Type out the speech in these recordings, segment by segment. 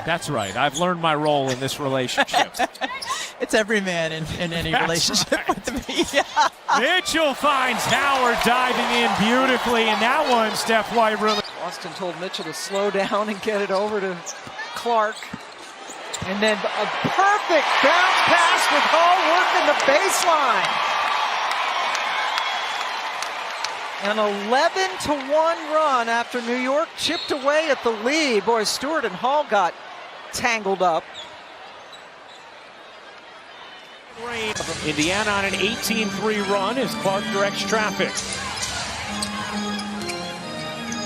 That's right. I've learned my role in this relationship. It's every man in any relationship with me. Yeah. Mitchell finds Howard diving in beautifully, and that one, Steph White really. Austin told Mitchell to slow down and get it over to Clark. And then a perfect bounce pass with Hall working the baseline. An 11-1 run after New York chipped away at the lead. Boy, Stewart and Hall got tangled up. Indiana on an 18-3 run as Clark directs traffic.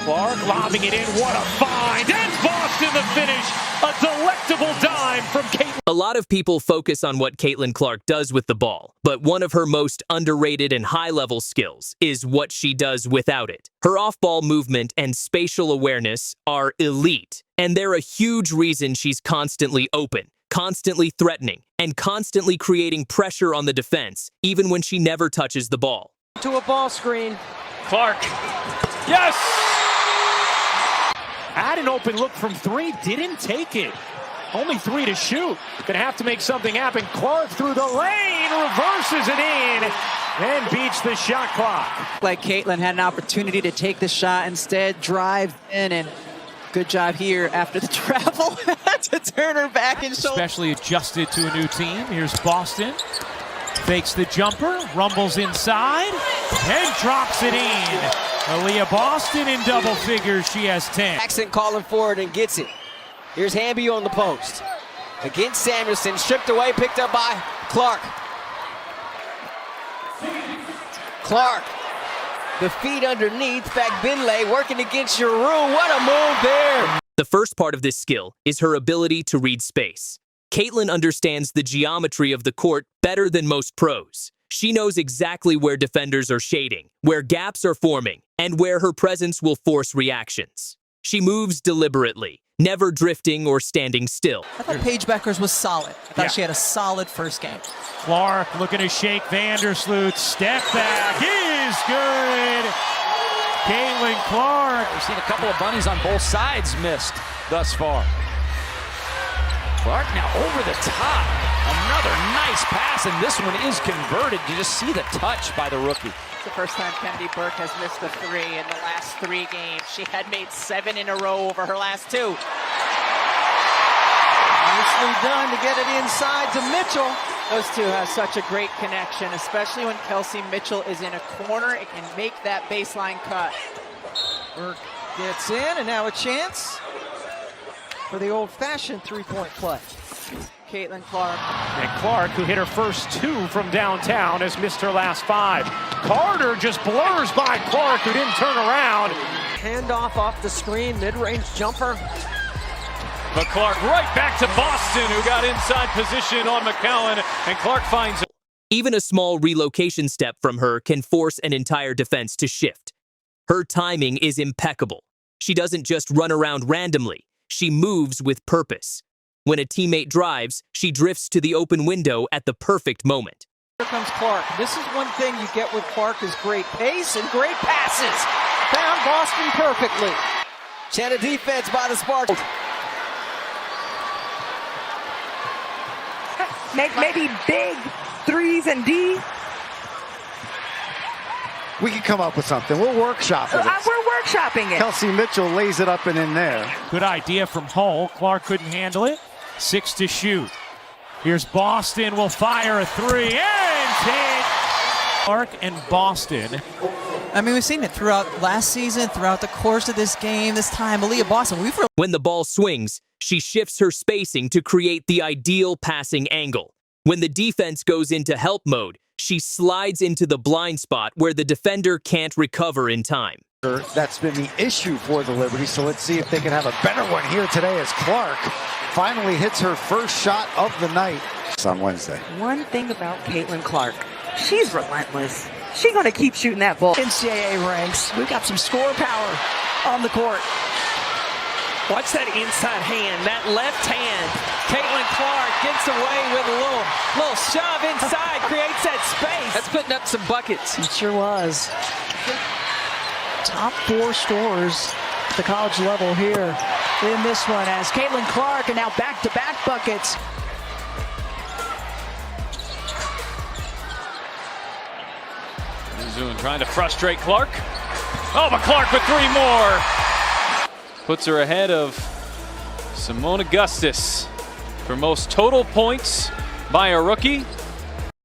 Clark lobbing it in, what a find! And Boston the finish! A delectable dime from Caitlin. A lot of people focus on what Caitlin Clark does with the ball, but one of her most underrated and high-level skills is what she does without it. Her off-ball movement and spatial awareness are elite, and they're a huge reason she's constantly open, constantly threatening, and constantly creating pressure on the defense, even when she never touches the ball. To a ball screen. Clark. Yes! Had an open look from three, didn't take it. Only 3 to shoot. Gonna have to make something happen. Clark through the lane, reverses it in, and beats the shot clock. Like Caitlin had an opportunity to take the shot, instead drive in, and good job here after the travel to turn her back and shoulder. Especially adjusted to a new team. Here's Boston. Fakes the jumper, rumbles inside, and drops it in. Aaliyah Boston in double figures, she has 10. Jackson calling forward and gets it. Here's Hamby on the post. Against Samuelson, stripped away, picked up by Clark. Clark, the feet underneath, Fagbinlay working against your room. What a move there. The first part of this skill is her ability to read space. Caitlin understands the geometry of the court better than most pros. She knows exactly where defenders are shading, where gaps are forming, and where her presence will force reactions. She moves deliberately, never drifting or standing still. I thought Paige Beckers was solid. I thought she had a solid first game. Clark looking to shake Vandersloot. Step back is good. Caitlin Clark. We've seen a couple of bunnies on both sides missed thus far. Clark now over the top. Another nice pass, and this one is converted. You just see the touch by the rookie. It's the first time Kennedy Burke has missed a 3 in the last 3 games. She had made 7 in a row over her last 2. Nicely done to get it inside to Mitchell. Those two have such a great connection, especially when Kelsey Mitchell is in a corner. It can make that baseline cut. Burke gets in, and now a chance for the old-fashioned three-point play. Caitlin Clark. And Clark, who hit her first 2 from downtown, has missed her last 5. Carter just blurs by Clark, who didn't turn around. Handoff off the screen, mid-range jumper. But Clark right back to Boston, who got inside position on McCowan, and Clark finds it. Even a small relocation step from her can force an entire defense to shift. Her timing is impeccable. She doesn't just run around randomly. She moves with purpose. When a teammate drives, she drifts to the open window at the perfect moment. Here comes Clark. This is one thing you get with Clark is great pace and great passes. Found Boston perfectly. Chahe defense by the Spartans. Maybe big 3s and D. We can come up with something. We'll workshop it. We're workshopping it. Kelsey Mitchell lays it up and in there. Good idea from Hull. Clark couldn't handle it. 6 to shoot. Here's Boston, will fire a 3 and take. Clark and Boston. I mean, we've seen it throughout last season, throughout the course of this game, this time. Aaliyah Boston, When the ball swings, she shifts her spacing to create the ideal passing angle. When the defense goes into help mode, she slides into the blind spot where the defender can't recover in time. That's been the issue for the Liberty, so let's see if they can have a better one here today as Clark finally hits her first shot of the night. It's on Wednesday. One thing about Caitlin Clark, she's relentless. She's going to keep shooting that ball. NCAA ranks. We've got some score power on the court. Watch that inside hand, that left hand. Caitlin Clark gets away with a little shove inside, creates that space. That's putting up some buckets. It sure was. Top 4 scorers the college level here in this one as Caitlin Clark, and now back-to-back buckets. Zun trying to frustrate Clark. Oh, but Clark with 3 more. Puts her ahead of Simone Augustus for most total points by a rookie.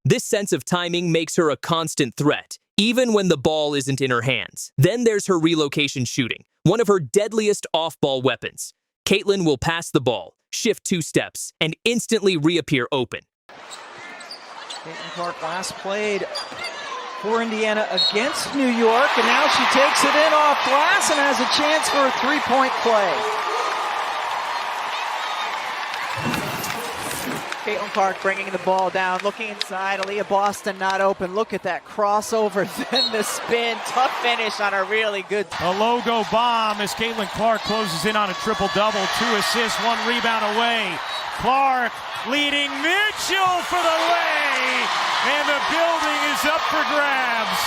This sense of timing makes her a constant threat, even when the ball isn't in her hands. Then there's her relocation shooting, one of her deadliest off-ball weapons. Caitlin will pass the ball, shift 2 steps, and instantly reappear open. Caitlin Clark last played for Indiana against New York, and now she takes it in off glass and has a chance for a 3-point play. Caitlin Clark bringing the ball down, looking inside. Aaliyah Boston not open. Look at that crossover, then the spin. Tough finish on a really good. A logo bomb as Caitlin Clark closes in on a triple-double. 2 assists, 1 rebound away. Clark leading Mitchell for the lay, and the building is up for grabs.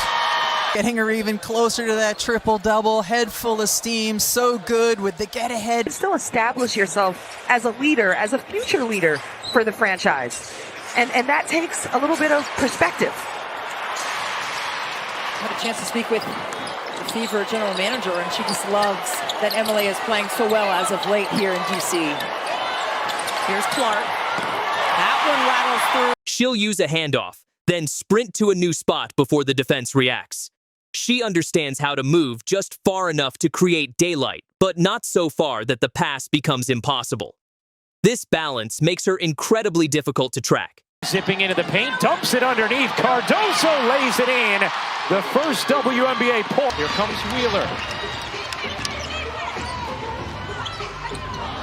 Getting her even closer to that triple-double, head full of steam, so good with the get-ahead. Still establish yourself as a leader, as a future leader for the franchise. And that takes a little bit of perspective. Had a chance to speak with the Fever general manager, and she just loves that Emily is playing so well as of late here in DC. Here's Clark. That one rattles through. She'll use a handoff, then sprint to a new spot before the defense reacts. She understands how to move just far enough to create daylight, but not so far that the pass becomes impossible. This balance makes her incredibly difficult to track. Zipping into the paint, dumps it underneath. Cardoso lays it in. The first WNBA point. Here comes Wheeler.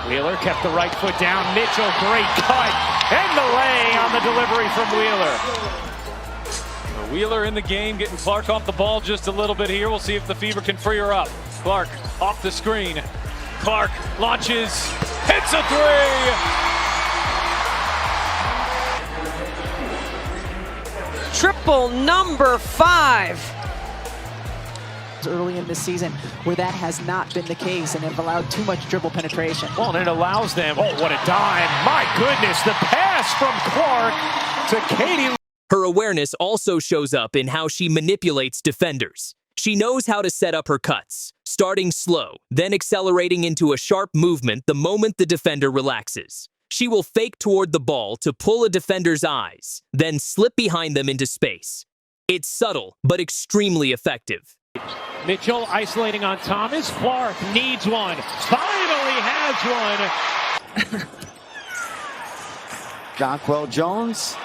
Wheeler kept the right foot down. Mitchell, great cut. And the lay on the delivery from Wheeler. Wheeler in the game, getting Clark off the ball just a little bit here. We'll see if the Fever can free her up. Clark off the screen. Clark launches, hits a 3. Triple number 5. Early in the season where that has not been the case and have allowed too much dribble penetration. Well, and it allows them, oh, what a dime. My goodness, the pass from Clark to Katie. Her awareness also shows up in how she manipulates defenders. She knows how to set up her cuts, starting slow, then accelerating into a sharp movement the moment the defender relaxes. She will fake toward the ball to pull a defender's eyes, then slip behind them into space. It's subtle, but extremely effective. Mitchell isolating on Thomas. Clark needs one. Finally has one. Jonquel Jones.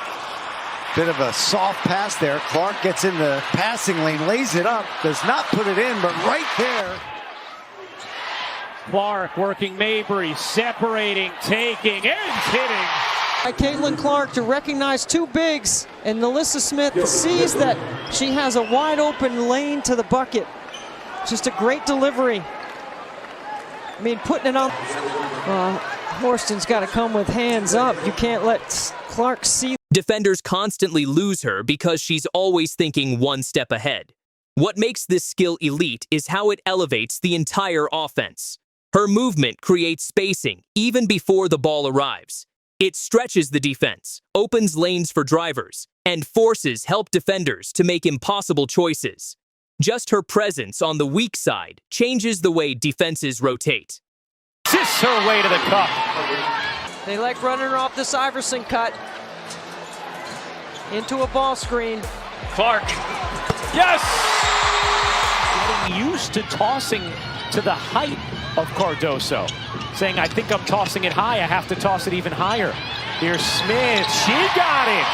Bit of a soft pass there. Clark gets in the passing lane, lays it up, does not put it in, but right there. Clark working Mabry, separating, taking, and hitting. Caitlin Clark to recognize 2 bigs, and Melissa Smith sees that she has a wide open lane to the bucket. Just a great delivery. I mean, putting it on. Horston's got to come with hands up. You can't let Clark see. Defenders constantly lose her because she's always thinking 1 step ahead. What makes this skill elite is how it elevates the entire offense. Her movement creates spacing even before the ball arrives. It stretches the defense, opens lanes for drivers, and forces help defenders to make impossible choices. Just her presence on the weak side changes the way defenses rotate. Assists her way to the cup. They like running her off this Iverson cut into a ball screen. Clark, yes! Getting used to tossing to the height of Cardoso. Saying, I think I'm tossing it high. I have to toss it even higher. Here's Smith. She got it.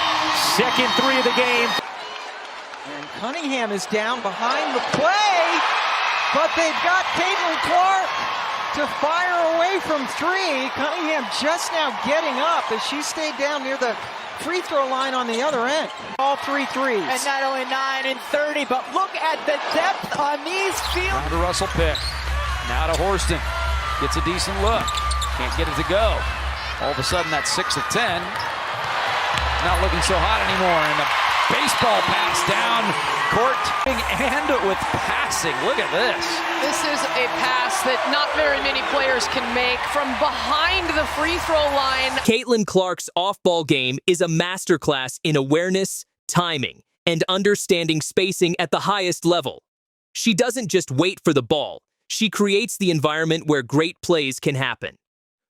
Second 3 of the game. And Cunningham is down behind the play, but they've got Caitlin Clark to fire away from 3. Cunningham just now getting up as she stayed down near the free throw line on the other end. All 3 threes. And not only 9 and 30, but look at the depth on these fields. Down to Russell Pick. Now to Horston. Gets a decent look. Can't get it to go. All of a sudden, that's 6 of 10. Not looking so hot anymore. And Baseball pass down court and with passing. Look at this. This is a pass that not very many players can make from behind the free throw line. Caitlin Clark's off-ball game is a masterclass in awareness, timing, and understanding spacing at the highest level. She doesn't just wait for the ball. She creates the environment where great plays can happen.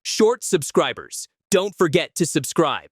Short subscribers, don't forget to subscribe.